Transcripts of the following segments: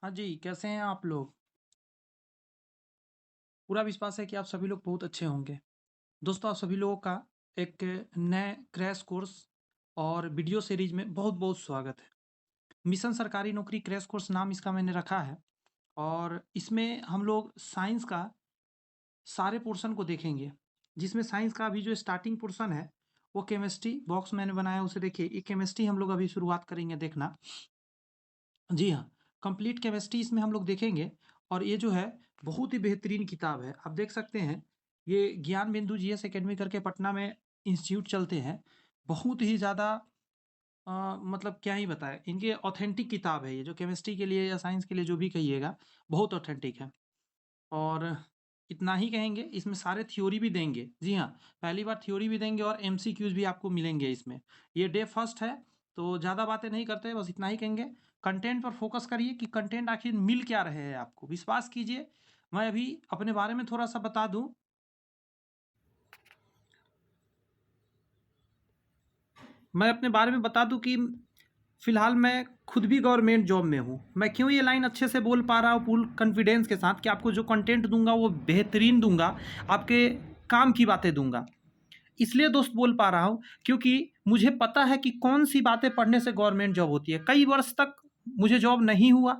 हाँ जी, कैसे हैं आप लोग? पूरा विश्वास है कि आप सभी लोग बहुत अच्छे होंगे। दोस्तों, आप सभी लोगों का एक नए क्रैश कोर्स और वीडियो सीरीज में बहुत-बहुत स्वागत है। मिशन सरकारी नौकरी क्रैश कोर्स नाम इसका मैंने रखा है और इसमें हम लोग साइंस का सारे पोर्शन को देखेंगे। जिसमें साइंस का अभी जो स्टार्टिंग पोर्शन है, वो केमिस्ट्री बॉक्स मैंने बनाया उसे देखिए, ये केमिस्ट्री हम लोग अभी शुरुआत करेंगे देखना। जी हाँ, कंप्लीट केमिस्ट्री इसमें हम लोग देखेंगे और ये जो है बहुत ही बेहतरीन किताब है। आप देख सकते हैं, ये ज्ञान बिंदु जीएस एकेडमी करके पटना में इंस्टीट्यूट चलते हैं। बहुत ही ज़्यादा मतलब क्या ही बताएँ, इनके ऑथेंटिक किताब है ये, जो केमिस्ट्री के लिए या साइंस के लिए जो भी कहिएगा, बहुत ऑथेंटिक है। और इतना ही कहेंगे, इसमें सारे थ्योरी भी देंगे। जी हाँ, पहली बार थ्योरी भी देंगे और एमसीक्यूज़ भी आपको मिलेंगे इसमें। ये डे फर्स्ट है, तो ज़्यादा बातें नहीं करते, बस इतना ही कहेंगे। कंटेंट पर फोकस करिए कि कंटेंट आखिर मिल क्या रहे हैं आपको। विश्वास कीजिए, मैं अभी अपने बारे में थोड़ा-सा बता दूँ। मैं अपने बारे में बता दूँ कि फ़िलहाल मैं खुद भी गवर्नमेंट जॉब में हूँ। मैं क्यों ये लाइन अच्छे से बोल पा रहा हूँ फुल कॉन्फिडेंस के साथ कि आपको जो कंटेंट दूँगा वो बेहतरीन दूँगा, आपके काम की बातें दूँगा। इसलिए दोस्त बोल पा रहा हूँ क्योंकि मुझे पता है कि कौन-सी बातें पढ़ने से गवर्नमेंट जॉब होती है। कई वर्ष तक मुझे जॉब नहीं हुआ,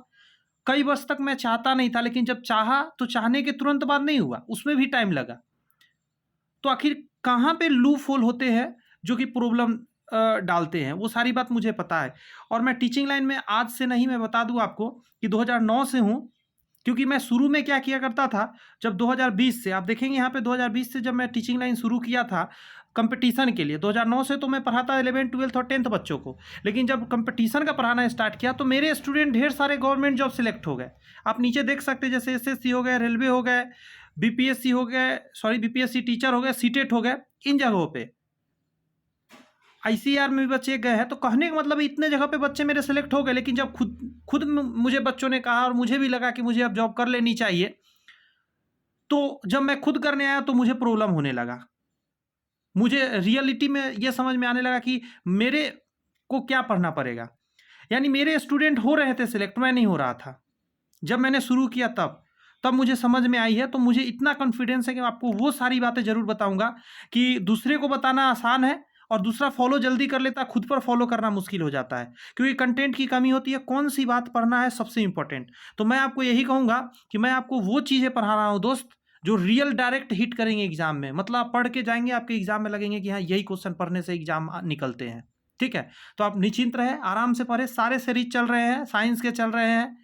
कई वर्ष तक मैं चाहता नहीं था, लेकिन जब चाहा तो चाहने के तुरंत बाद नहीं हुआ, उसमें भी टाइम लगा। तो आखिर कहाँ पे लूप होल होते हैं जो कि प्रॉब्लम डालते हैं, वो सारी बात मुझे पता है। और मैं टीचिंग लाइन में आज से नहीं, मैं बता दूँ आपको कि 2009 से हूँ। क्योंकि मैं शुरू में क्या किया करता था, जब 2020 से आप देखेंगे यहाँ पे 2020 से जब मैं टीचिंग लाइन शुरू किया था कंपटीशन के लिए, 2009 से तो मैं पढ़ाता 11th 12th और 10th बच्चों को। लेकिन जब कंपटीशन का पढ़ाना स्टार्ट किया तो मेरे स्टूडेंट ढेर सारे गवर्नमेंट जॉब सिलेक्ट हो गए। आप नीचे देख सकते हैं, जैसे एसएससी हो गए, रेलवे हो गए, बीपीएससी हो गए, सॉरी बीपीएससी टीचर हो गए, सीटेट हो गए, इन जगहों पे आईसीआर में भी बच्चे गए हैं। तो कहने का मतलब इतने जगह पे बच्चे मेरे सेलेक्ट हो गए, लेकिन जब खुद खुद मुझे बच्चों ने कहा और मुझे भी लगा कि मुझे अब जॉब कर लेनी चाहिए, तो जब मैं खुद करने आया तो मुझे प्रॉब्लम होने लगा। मुझे रियलिटी में ये समझ में आने लगा कि मेरे को क्या पढ़ना पड़ेगा। यानी मेरे स्टूडेंट हो रहे थे सिलेक्ट, मैं नहीं हो रहा था। जब मैंने शुरू किया तब मुझे समझ में आई है, तो मुझे इतना कॉन्फिडेंस है कि मैं आपको वो सारी बातें ज़रूर बताऊँगा कि दूसरे को बताना आसान है और दूसरा फ़ॉलो जल्दी कर लेता है, खुद पर फ़ॉलो करना मुश्किल हो जाता है। क्योंकि कंटेंट की कमी होती है, कौन-सी बात पढ़ना है सबसे इम्पोर्टेंट। तो मैं आपको यही कहूँगा कि मैं आपको वो चीज़ें पढ़ा रहा हूँ दोस्त, जो रियल डायरेक्ट हिट करेंगे एग्ज़ाम में। मतलब आप पढ़ के जाएँगे, आपके एग्ज़ाम में लगेंगे कि हाँ, यही क्वेश्चन पढ़ने से एग्ज़ाम निकलते हैं। ठीक है? तो आप निश्चिंत रहें, आराम से पढ़ें, सारे सीरीज़ चल रहे हैं, साइंस के चल रहे हैं,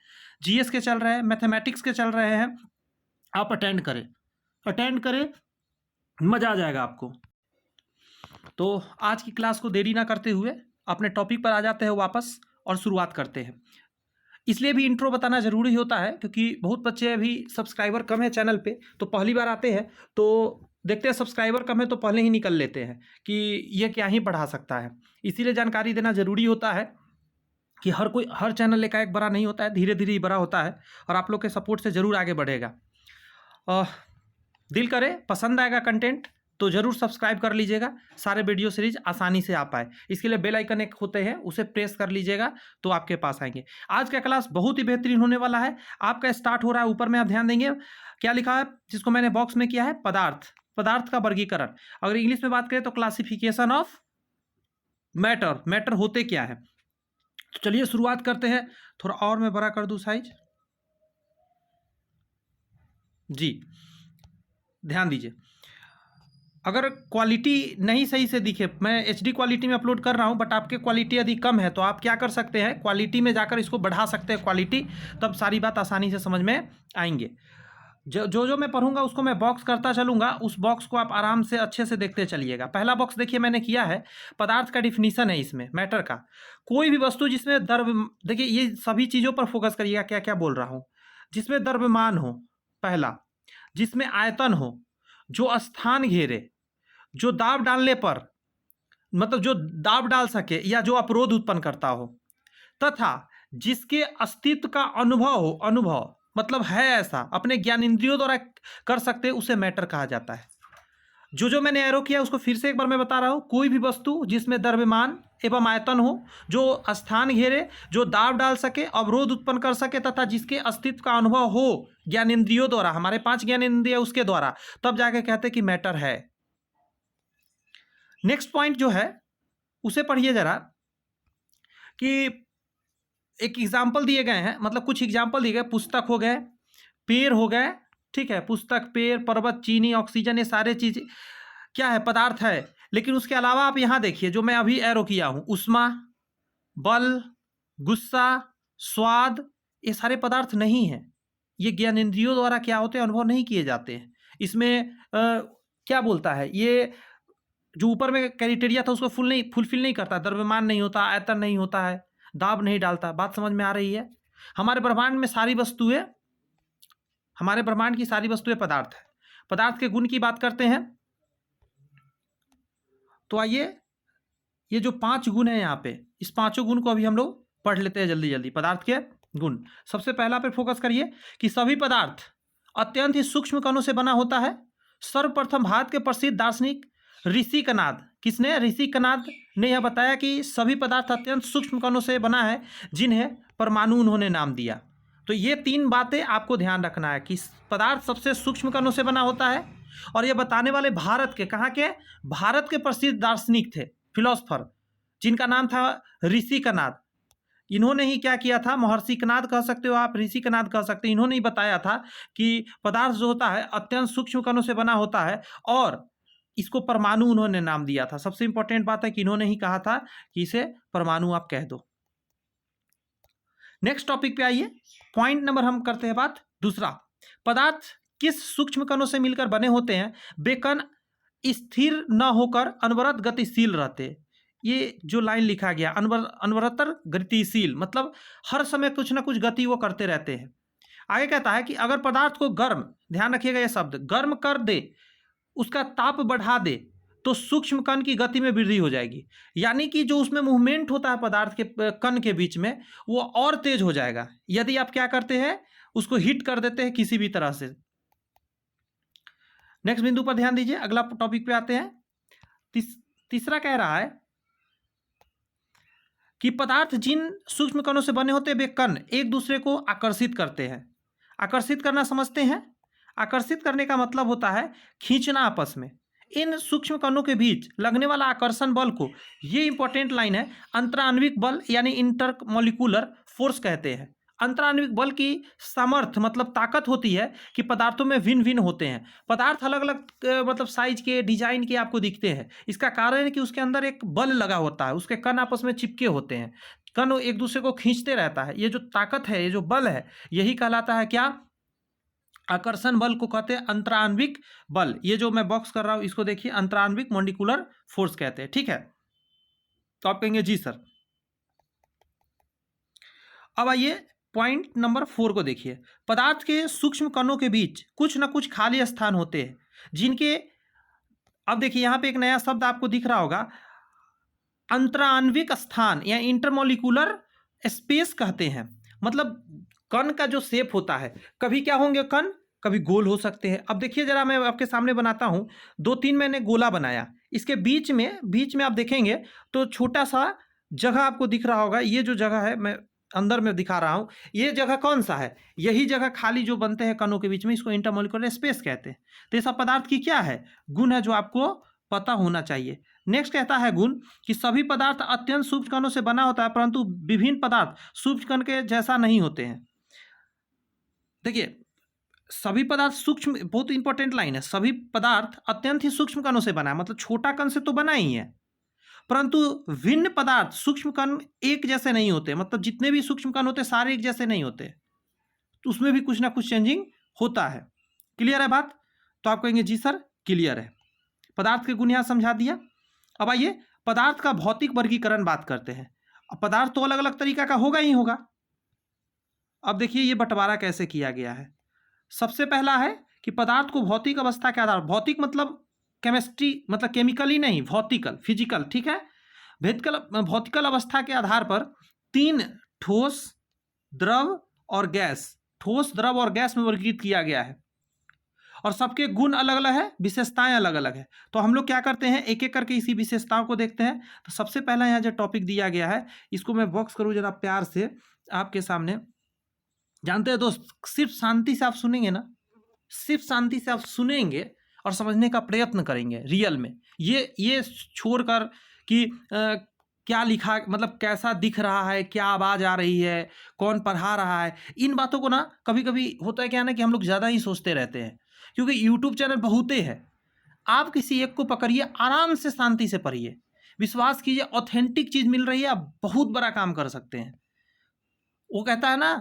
जीएस के चल रहे हैं, मैथमेटिक्स के चल रहे हैं। आप अटेंड करें, मज़ा आ जाएगा आपको। तो आज की क्लास को देरी ना करते हुए अपने टॉपिक पर आ जाते हैं वापस और शुरुआत करते हैं। इसलिए भी इंट्रो बताना ज़रूरी होता है क्योंकि बहुत बच्चे अभी सब्सक्राइबर कम है चैनल पे, तो पहली बार आते हैं, तो देखते हैं सब्सक्राइबर कम है तो पहले ही निकल लेते हैं कि ये क्या ही पढ़ा सकता है। इसीलिए जानकारी देना ज़रूरी होता है कि हर चैनल एकाएक बड़ा नहीं होता है, धीरे-धीरे ही बड़ा होता है और आप लोग के सपोर्ट से ज़रूर आगे बढ़ेगा। अ, दिल करे पसंद आएगा कंटेंट तो ज़रूर सब्सक्राइब कर लीजिएगा, सारे वीडियो सीरीज आसानी से आ पाए। इसके लिए बेल आइकन एक होते हैं, उसे प्रेस कर लीजिएगा तो आपके पास आएंगे। आज का क्लास बहुत ही बेहतरीन होने वाला है। आपका स्टार्ट हो रहा है, ऊपर में आप ध्यान देंगे क्या लिखा है, जिसको मैंने बॉक्स में किया है, पदार्थ। पदार्थ का वर्गीकरण। अगर इंग्लिश में बात करें तो क्लासिफिकेशन ऑफ मैटर। मैटर होते क्या है। तो चलिए शुरुआत करते हैं। थोड़ा और मैं बड़ा कर दूं साइज। जी, ध्यान दीजिए। अगर क्वालिटी नहीं सही से दिखे, मैं एचडी क्वालिटी में अपलोड कर रहा हूँ बट आपके क्वालिटी यदि कम है तो आप क्या कर सकते हैं, क्वालिटी में जाकर इसको बढ़ा सकते हैं क्वालिटी, तब सारी बात आसानी से समझ में आएंगे। जो मैं पढ़ूंगा उसको मैं बॉक्स करता चलूंगा, उस बॉक्स को आप आराम से अच्छे से देखते चलिएगा। पहला बॉक्स देखिए मैंने किया है, पदार्थ का डिफिनीशन है इसमें, मैटर का। कोई भी वस्तु जिसमें देखिए ये सभी चीज़ों पर फोकस करिएगा, क्या क्या बोल रहा हूँ। जिसमें द्रव्यमान हो, पहला। जिसमें आयतन हो, जो स्थान घेरे, जो दाब डालने पर, मतलब जो दाब डाल सके या जो अवरोध उत्पन्न करता हो, तथा जिसके अस्तित्व का अनुभव हो, अनुभव मतलब है ऐसा, अपने ज्ञान इंद्रियों द्वारा कर सकते, उसे मैटर कहा जाता है। जो मैंने एरो किया उसको फिर से एक बार मैं बता रहा हूँ। कोई भी वस्तु जिसमें द्रव्यमान एवं आयतन हो, जो स्थान घेरे, जो दाब डाल सके, अवरोध उत्पन्न कर सके तथा जिसके अस्तित्व का अनुभव हो ज्ञानेंद्रियों द्वारा, हमारे 5 ज्ञानेंद्रिय उसके द्वारा, तब जाके कहते कि मैटर है। नेक्स्ट पॉइंट जो है उसे पढ़िए जरा, कि एक एग्जाम्पल दिए गए हैं, मतलब कुछ एग्जाम्पल दिए गए, पुस्तक हो गए, पेड़ हो गए, ठीक है, पुस्तक, पेड़, पर्वत, चीनी, ऑक्सीजन, ये सारे चीज क्या है, पदार्थ है। लेकिन उसके अलावा आप यहां देखिए जो मैं अभी एरो किया हूं, उष्मा, बल, गुस्सा, स्वाद, ये सारे पदार्थ नहीं है। ये ज्ञानेंद्रियों द्वारा क्या होते हैं, अनुभव नहीं किए जाते हैं। इसमें क्या बोलता है, ये जो ऊपर में क्राइटेरिया था उसको फुलफिल नहीं करता। द्रव्यमान नहीं होता, आयतन नहीं होता है, दाब नहीं डालता। बात समझ में आ रही है? हमारे ब्रह्मांड में सारी वस्तुएं, हमारे ब्रह्मांड की सारी वस्तुएं पदार्थ है। पदार्थ के गुण की बात करते हैं तो आइए, ये जो 5 गुण है यहाँ पे, इस 5 गुण को अभी हम लोग पढ़ लेते हैं जल्दी जल्दी। पदार्थ के गुण, सबसे पहला पे फोकस करिए कि सभी पदार्थ अत्यंत ही सूक्ष्म कणों से बना होता है। सर्वप्रथम भारत के प्रसिद्ध दार्शनिक ऋषि कनाद, किसने, ऋषि कनाद ने यह बताया कि सभी पदार्थ अत्यंत सूक्ष्म कणों से बना है, जिन्हें परमाणु उन्होंने नाम दिया। तो ये 3 बातें आपको ध्यान रखना है कि पदार्थ सबसे सूक्ष्म कणों से बना होता है। और ये बताने वाले भारत के, कहाँ के, भारत के प्रसिद्ध दार्शनिक थे, फिलोसफर, जिनका नाम था ऋषि कनाद। इन्होंने ही क्या किया था, महर्षि कनाद कह सकते हो आप, ऋषि कनाद कह सकते हो। इन्होंने ही बताया था कि पदार्थ जो होता है अत्यंत सूक्ष्म कणों से बना होता है, और इसको परमाणु उन्होंने नाम दिया था। सबसे इंपॉर्टेंट बात है कि इन्होंने ही कहा था कि इसे परमाणु आप कह दो। नेक्स्ट टॉपिक पे आइए, पॉइंट नंबर हम करते हैं बात दूसरा। पदार्थ किस सूक्ष्म कणों से मिलकर बने होते हैं? बेकन स्थिर न होकर अनवरत गतिशील रहते। ये जो लाइन लिखा गया, अनवरतर गतिशील, मतलब हर समय कुछ ना कुछ गति वो करते रहते हैं। आगे कहता है कि अगर पदार्थ को गर्म, ध्यान रखिएगा ये शब्द, गर्म कर दे, उसका ताप बढ़ा दे, तो सूक्ष्म कण की गति में वृद्धि हो जाएगी। यानी कि जो उसमें मूवमेंट होता है पदार्थ के कण के बीच में, वो और तेज हो जाएगा यदि आप क्या करते हैं, उसको हिट कर देते हैं किसी भी तरह से। नेक्स्ट बिंदु पर ध्यान दीजिए, अगला टॉपिक पे आते हैं। तीसरा कह रहा है कि पदार्थ जिन सूक्ष्म कणों से बने होते हैं, वे कण एक दूसरे को आकर्षित करते हैं। आकर्षित करना समझते हैं? आकर्षित करने का मतलब होता है खींचना आपस में। इन सूक्ष्म कणों के बीच लगने वाला आकर्षण बल को, ये इंपॉर्टेंट लाइन है, अंतराण्विक बल यानी इंटरमोलिकुलर फोर्स कहते हैं। अंतराण्विक बल की सामर्थ्य मतलब ताकत होती है कि पदार्थों में भिन्न भिन्न होते हैं। पदार्थ अलग अलग मतलब साइज के, डिजाइन के आपको दिखते हैं। इसका कारण है कि उसके अंदर एक बल लगा होता है, उसके कण आपस में चिपके होते हैं, कण एक दूसरे को खींचते रहता है। ये जो ताकत है, ये जो बल है, यही कहलाता है क्या, आकर्षण बल को कहते हैं अंतराण्विक बल। ये जो मैं बॉक्स कर रहा हूं इसको देखिए, अंतराण्विक मॉलिक्यूलर फोर्स कहते हैं, ठीक है। तो आप कहेंगे जी सर। अब आइए पॉइंट नंबर 4 को देखिए। पदार्थ के सूक्ष्म कणों के बीच कुछ ना कुछ खाली स्थान होते हैं, जिनके, अब देखिए यहां पे एक नया शब्द आपको दिख रहा होगा, अंतराण्विक स्थान या इंटरमोलिकुलर स्पेस कहते हैं। मतलब कण का जो शेप होता है, कभी क्या होंगे कण, कभी गोल हो सकते हैं। अब देखिए जरा, मैं आपके सामने बनाता हूं, 2-3 मैंने गोला बनाया, इसके बीच में आप देखेंगे तो छोटा सा जगह आपको दिख रहा होगा। ये जो जगह है, मैं अंदर में दिखा रहा हूं, ये जगह कौन सा है, यही जगह खाली जो बनते हैं कणों के बीच में, इसको इंटरमोलिकुलर स्पेस कहते हैं। तो ये सब पदार्थ की क्या है, गुण है, जो आपको पता होना चाहिए। नेक्स्ट कहता है गुण कि सभी पदार्थ अत्यंत सूक्ष्म कणों से बना होता है, परंतु विभिन्न पदार्थ सूक्ष्म कण के जैसा नहीं होते हैं। देखिए सभी पदार्थ सूक्ष्म, बहुत इंपॉर्टेंट लाइन है, सभी पदार्थ अत्यंत ही सूक्ष्म कणों से बना है, मतलब छोटा कण से तो बना ही है, परंतु भिन्न पदार्थ सूक्ष्म कण एक जैसे नहीं होते। मतलब जितने भी सूक्ष्म कण होते सारे एक जैसे नहीं होते, तो उसमें भी कुछ ना कुछ चेंजिंग होता है। क्लियर है बात? तो आप कहेंगे जी सर क्लियर है। पदार्थ के गुण यहाँ समझा दिया। अब आइए पदार्थ का भौतिक वर्गीकरण बात करते हैं। अब पदार्थ तो अलग अलग तरीका का होगा ही होगा। अब देखिए ये बंटवारा कैसे किया गया है। सबसे पहला है कि पदार्थ को भौतिक अवस्था के आधार, भौतिक मतलब केमिस्ट्री, मतलब केमिकली नहीं, भौतिकल, फिजिकल, ठीक है, भौतिकल अवस्था के आधार पर 3 ठोस, द्रव और गैस, ठोस, द्रव और गैस में वर्गीकृत किया गया है। और सबके गुण अलग अलग है, विशेषताएं अलग अलग है। तो हम लोग क्या करते हैं, एक एक करके इसी विशेषताओं को देखते हैं। तो सबसे पहला यहाँ जो टॉपिक दिया गया है, इसको मैं बॉक्स करूँ जरा प्यार से आपके सामने। जानते हैं दोस्त, सिर्फ शांति से आप सुनेंगे ना, सिर्फ शांति से आप सुनेंगे और समझने का प्रयत्न करेंगे रियल में, ये छोड़कर कि क्या लिखा, मतलब कैसा दिख रहा है, क्या आवाज़ आ रही है, कौन पढ़ा रहा है, इन बातों को ना कभी कभी होता है क्या ना कि हम लोग ज़्यादा ही सोचते रहते हैं, क्योंकि यूट्यूब चैनल बहुते हैं। आप किसी एक को पकड़िए, आराम से शांति से पढ़िए, विश्वास कीजिए ऑथेंटिक चीज़ मिल रही है, आप बहुत बड़ा काम कर सकते हैं। वो कहता है ना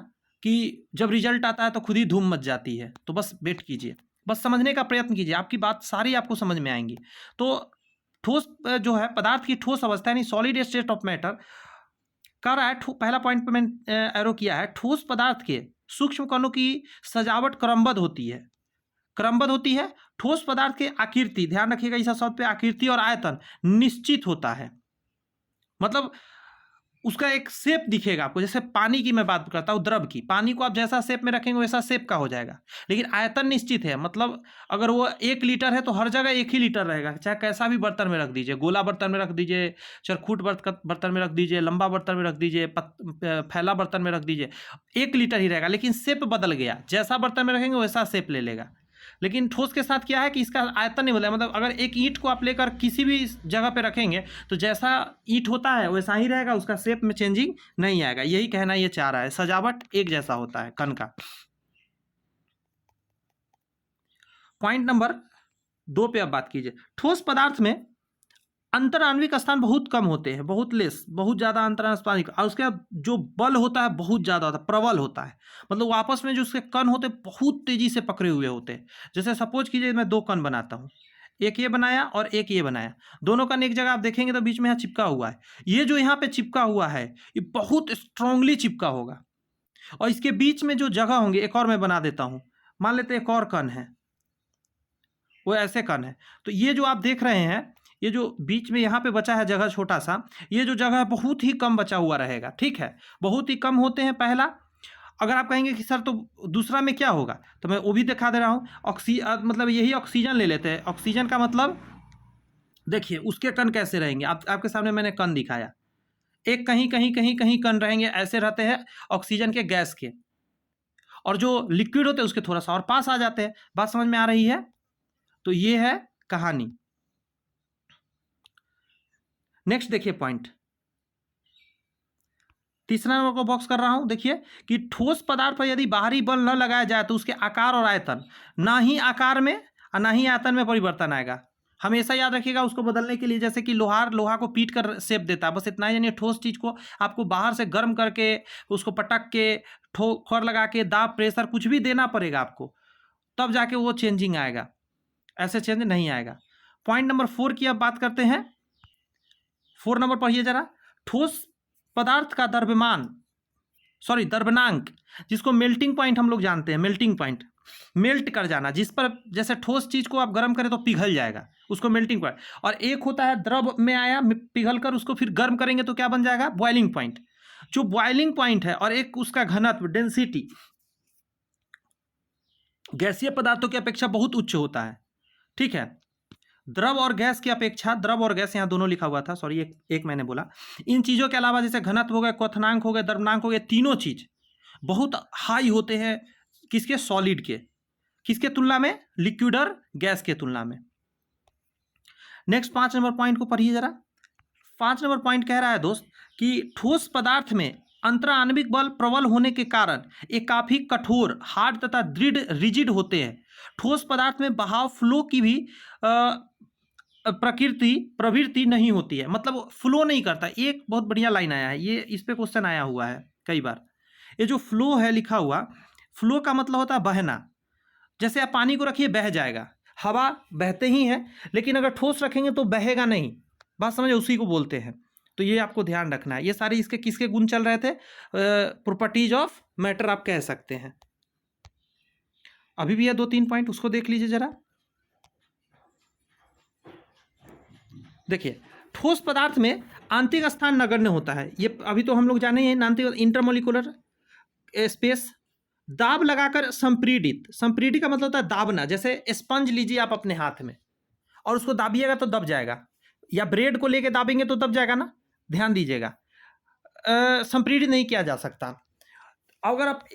कि जब रिजल्ट आता है तो खुद ही धूम मच जाती है। तो बस वेट कीजिए, बस समझने का प्रयत्न कीजिए, आपकी बात सारी आपको समझ में आएंगी। तो ठोस जो है पदार्थ की ठोस अवस्था यानी सॉलिड स्टेट ऑफ मैटर कर रहा है। पहला पॉइंट पे मैंने एरो किया है, ठोस पदार्थ के सूक्ष्म कणों की सजावट क्रमबद्ध होती है, क्रमबद्ध होती है। ठोस पदार्थ के आकृति, ध्यान रखिएगा इस शब्द पे, आकृति और आयतन निश्चित होता है, मतलब उसका एक शेप दिखेगा आपको। जैसे पानी की मैं बात करता हूँ, द्रव की, पानी को आप जैसा शेप में रखेंगे वैसा शेप का हो जाएगा, लेकिन आयतन निश्चित है। मतलब अगर वो 1 लीटर है तो हर जगह 1 ही लीटर रहेगा, चाहे कैसा भी बर्तन में रख दीजिए, गोला बर्तन में रख दीजिए, चरखूट बर्तन में रख दीजिए, लंबा बर्तन में रख दीजिए, फैला बर्तन में रख दीजिए, 1 लीटर ही रहेगा, लेकिन शेप बदल गया, जैसा बर्तन में रखेंगे वैसा शेप ले लेगा। लेकिन ठोस के साथ क्या है कि इसका आयतन नहीं बदला, मतलब अगर एक ईंट को आप लेकर किसी भी जगह पे रखेंगे तो जैसा ईंट होता है वैसा ही रहेगा, उसका शेप में चेंजिंग नहीं आएगा। यही कहना ये चाह रहा है, सजावट एक जैसा होता है कण का। पॉइंट नंबर 2 पे अब बात कीजिए। ठोस पदार्थ में अंतराण्विक स्थान बहुत कम होते हैं, बहुत लेस, बहुत ज़्यादा अंतराण्विक, और उसका जो बल होता है बहुत ज़्यादा होता है, प्रबल होता है। मतलब आपस में जो उसके कण होते हैं बहुत तेजी से पकड़े हुए होते हैं। जैसे सपोज कीजिए मैं 2 कण बनाता हूँ, एक ये बनाया और एक ये बनाया, दोनों कण एक जगह आप देखेंगे तो बीच में यहाँ चिपका हुआ है। ये जो यहाँ पे चिपका हुआ है ये बहुत स्ट्रांगली चिपका होगा, और इसके बीच में जो जगह होंगे, एक और मैं बना देता हूँ, मान लेते एक और कण है, वो ऐसे कण है। तो ये जो आप देख रहे हैं, ये जो बीच में यहाँ पे बचा है जगह छोटा सा, ये जो जगह है बहुत ही कम बचा हुआ रहेगा, ठीक है, बहुत ही कम होते हैं। पहला, अगर आप कहेंगे कि सर तो दूसरा में क्या होगा, तो मैं वो भी दिखा दे रहा हूँ। मतलब यही ऑक्सीजन ले लेते हैं। ऑक्सीजन का मतलब देखिए उसके कण कैसे रहेंगे, आपके सामने मैंने कण दिखाया, एक कहीं कहीं कहीं कहीं कण रहेंगे, ऐसे रहते हैं ऑक्सीजन के गैस के, और जो लिक्विड होते हैं उसके थोड़ा सा और पास आ जाते हैं। बात समझ में आ रही है? तो ये है कहानी। नेक्स्ट देखिए पॉइंट, तीसरा नंबर को बॉक्स कर रहा हूं। देखिए कि ठोस पदार्थ पर यदि बाहरी बल न लगाया जाए तो उसके आकार और आयतन, ना ही आकार में और ना ही आयतन में परिवर्तन आएगा। हमेशा याद रखिएगा उसको बदलने के लिए, जैसे कि लोहा को पीट कर शेप देता है, बस इतना ही। यानी ठोस चीज को आपको बाहर से गर्म करके उसको पटक के ठोकर लगा के दाब प्रेशर कुछ भी देना पड़ेगा आपको, तब जाके वो चेंजिंग आएगा, ऐसे चेंज नहीं आएगा। पॉइंट नंबर 4 की अब बात करते हैं। 4 नंबर पढ़िए जरा। ठोस पदार्थ का द्रव्यमांक, जिसको मेल्टिंग पॉइंट हम लोग जानते हैं, मेल्टिंग पॉइंट, मेल्ट कर जाना, जिस पर जैसे ठोस चीज को आप गर्म करें तो पिघल जाएगा, उसको मेल्टिंग पॉइंट। और एक होता है द्रव में आया पिघल कर, उसको फिर गर्म करेंगे तो क्या बन जाएगा, बॉइलिंग पॉइंट। जो बॉइलिंग पॉइंट है, और एक उसका घनत्व, डेंसिटी, गैसीय पदार्थों की अपेक्षा बहुत उच्च होता है, ठीक है। द्रव और गैस की अपेक्षा, द्रव और गैस यहाँ दोनों लिखा हुआ था, सॉरी एक मैंने बोला। इन चीज़ों के अलावा जैसे घनत्व हो गए, क्वथनांक हो गए, द्रव्यमांक हो गए, तीनों चीज बहुत हाई होते हैं। किसके? सॉलिड के। किसके तुलना में? लिक्विड और गैस के तुलना में। नेक्स्ट 5 नंबर पॉइंट को पढ़िए जरा। 5 नंबर पॉइंट कह रहा है दोस्त कि ठोस पदार्थ में अंतराण्विक बल प्रबल होने के कारण ये काफी कठोर, हार्ड तथा दृढ़, रिजिड होते हैं। ठोस पदार्थ में बहाव, फ्लो की भी प्रवृत्ति नहीं होती है, मतलब फ्लो नहीं करता। एक बहुत बढ़िया लाइन आया है, ये इस पे क्वेश्चन आया हुआ है कई बार। ये जो फ्लो है लिखा हुआ, फ्लो का मतलब होता है बहना। जैसे आप पानी को रखिए बह जाएगा, हवा बहते ही है, लेकिन अगर ठोस रखेंगे तो बहेगा नहीं। बात समझे, उसी को बोलते हैं। तो ये आपको ध्यान रखना है। ये सारे इसके किसके गुण चल रहे थे? प्रॉपर्टीज ऑफ मैटर आप कह सकते हैं। अभी भी है 2-3 पॉइंट, उसको देख लीजिए जरा। देखिए ठोस पदार्थ में आंतरिक स्थान नगण्य होता है। ये अभी तो हम लोग जाने हैं, आंतरिक इंटरमोलिकुलर स्पेस दाब लगाकर संपीड़ित, संपीड़ित का मतलब होता है दाबना। जैसे स्पंज लीजिए आप अपने हाथ में और उसको दाबिएगा तो दब जाएगा, या ब्रेड को लेके दाबेंगे तो दब जाएगा ना, ध्यान दीजिएगा। संपीड़ित नहीं किया जा सकता। अगर आप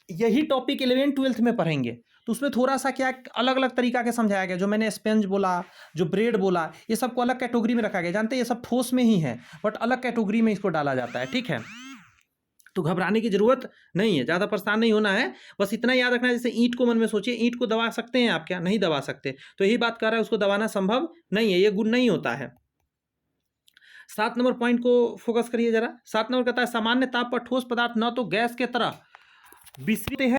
यही टॉपिक 11th-12th में पढ़ेंगे तो उसमें थोड़ा सा क्या अलग अलग तरीका के समझाया गया। जो मैंने स्पंज बोला, जो ब्रेड बोला, ये सबको अलग कैटेगरी में रखा गया। जानते हैं ये सब ठोस में ही है, बट अलग कैटेगरी में इसको डाला जाता है, ठीक है। तो घबराने की जरूरत नहीं है, ज़्यादा परेशान नहीं होना है। बस इतना याद रखना है, जैसे ईंट को मन में सोचिए, ईंट को दबा सकते हैं आप? क्या नहीं दबा सकते। तो यही बात कर रहा है, उसको दबाना संभव नहीं है, ये गुण नहीं होता है। 7 नंबर पॉइंट को फोकस करिए जरा। 7 नंबर कहता है सामान्य ताप पर ठोस पदार्थ न तो गैस के तरह विसरित है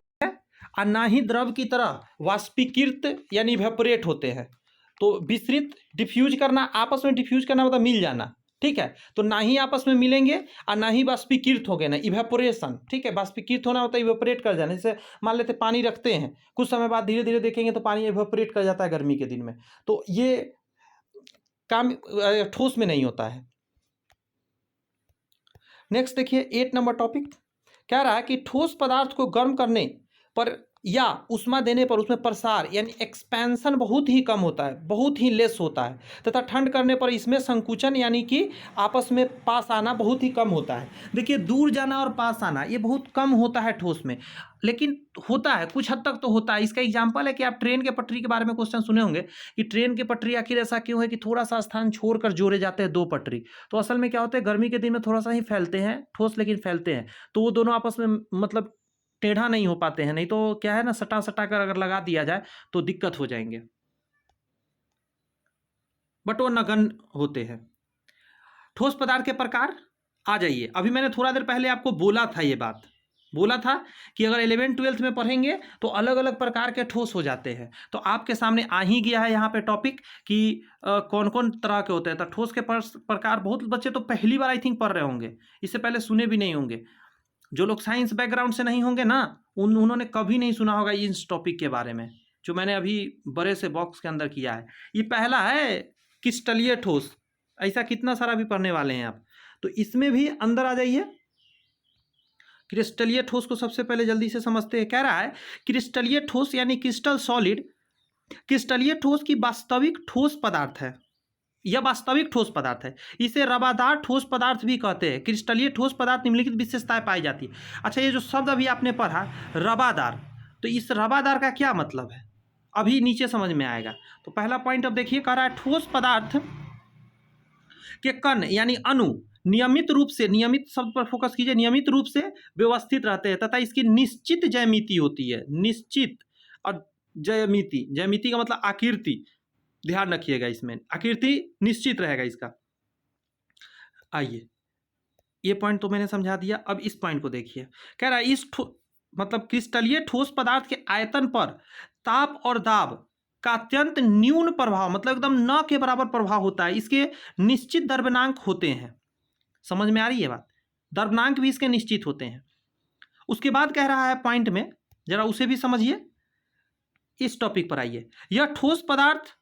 और ना ही द्रव की तरह वाष्पीकृत यानी इवेपोरेट होते हैं। तो विसरित डिफ्यूज करना, आपस में डिफ्यूज करना मतलब मिल जाना, ठीक है। तो ना ही आपस में मिलेंगे और ना ही वाष्पीकृत हो गए ना, इवेपोरेशन, ठीक है। वाष्पीकृत होना होता है इवेपोरेट कर जाना। जैसे मान लेते पानी रखते हैं, कुछ समय बाद धीरे धीरे देखेंगे तो पानी इवेपोरेट कर जाता है गर्मी के दिन में। तो ये काम ठोस में नहीं होता है। नेक्स्ट देखिए 8 नंबर टॉपिक कह रहा है कि ठोस पदार्थ को गर्म करने पर या उष्मा देने पर उसमें प्रसार यानी एक्सपेंशन बहुत ही कम होता है, बहुत ही लेस होता है, तथा ठंड करने पर इसमें संकुचन यानी कि आपस में पास आना बहुत ही कम होता है। देखिए दूर जाना और पास आना ये बहुत कम होता है ठोस में, लेकिन होता है कुछ हद तक तो होता है। इसका एग्जाम्पल है कि आप ट्रेन के पटरी के बारे में क्वेश्चन सुने होंगे कि ट्रेन के पटरी आखिर ऐसा क्यों है कि थोड़ा सा स्थान छोड़कर जोड़े जाते हैं दो पटरी। तो असल में क्या होता है, गर्मी के दिन में थोड़ा सा ही फैलते हैं ठोस, लेकिन फैलते हैं, तो वो दोनों आपस में मतलब टेढ़ा नहीं हो पाते हैं। नहीं तो क्या है ना, सटा सटा कर अगर लगा दिया जाए तो दिक्कत हो जाएंगे, बट वो नगण्य होते हैं। ठोस पदार्थ के प्रकार आ जाइए। अभी मैंने थोड़ा देर पहले आपको बोला था, ये बात बोला था कि अगर 11th-12th में पढ़ेंगे तो अलग अलग प्रकार के ठोस हो जाते हैं। तो आपके सामने आ ही गया है यहाँ पे टॉपिक कि कौन कौन तरह के होते हैं। तो ठोस के प्रकार बहुत बच्चे तो पहली बार आई थिंक पढ़ रहे होंगे, इससे पहले सुने भी नहीं होंगे। जो लोग साइंस बैकग्राउंड से नहीं होंगे ना, उन्होंने कभी नहीं सुना होगा इस टॉपिक के बारे में जो मैंने अभी बड़े से बॉक्स के अंदर किया है। ये पहला है क्रिस्टलीय ठोस, ऐसा कितना सारा भी पढ़ने वाले हैं आप। तो इसमें भी अंदर आ जाइए। क्रिस्टलीय ठोस को सबसे पहले जल्दी से समझते हैं। कह रहा है क्रिस्टलीय ठोस यानी क्रिस्टल सॉलिड, क्रिस्टलीय ठोस की वास्तविक ठोस पदार्थ है, यह वास्तविक ठोस पदार्थ है। इसे रवादार ठोस पदार्थ भी कहते हैं। क्रिस्टलीय ठोस पदार्थ निम्नलिखित विशेषताएं पाई जाती है। अच्छा, ये जो शब्द अभी आपने पढ़ा रवादार, तो इस रवादार का क्या मतलब है अभी नीचे समझ में आएगा। तो पहला पॉइंट अब देखिए, कह रहा है ठोस पदार्थ के कण यानी अणु नियमित रूप से, नियमित शब्द पर फोकस कीजिए, नियमित रूप से व्यवस्थित रहते हैं तथा इसकी निश्चित ज्यामिति होती है। निश्चित और ज्यामिति, ज्यामिति का मतलब आकृति, ध्यान रखिएगा इसमें आकृति निश्चित रहेगा इसका। आइए, ये पॉइंट तो मैंने समझा दिया। अब इस पॉइंट को देखिए, कह रहा है इस मतलब क्रिस्टलीय ठोस पदार्थ के आयतन पर ताप और दाब का अत्यंत न्यून प्रभाव, मतलब एकदम न के बराबर प्रभाव होता है। इसके निश्चित द्रव्यनांक होते हैं। समझ में आ रही है बात? द्रव्यनांक भी इसके निश्चित होते हैं। उसके बाद कह रहा है पॉइंट में, जरा उसे भी समझिए। इस टॉपिक पर आइए। यह ठोस पदार्थ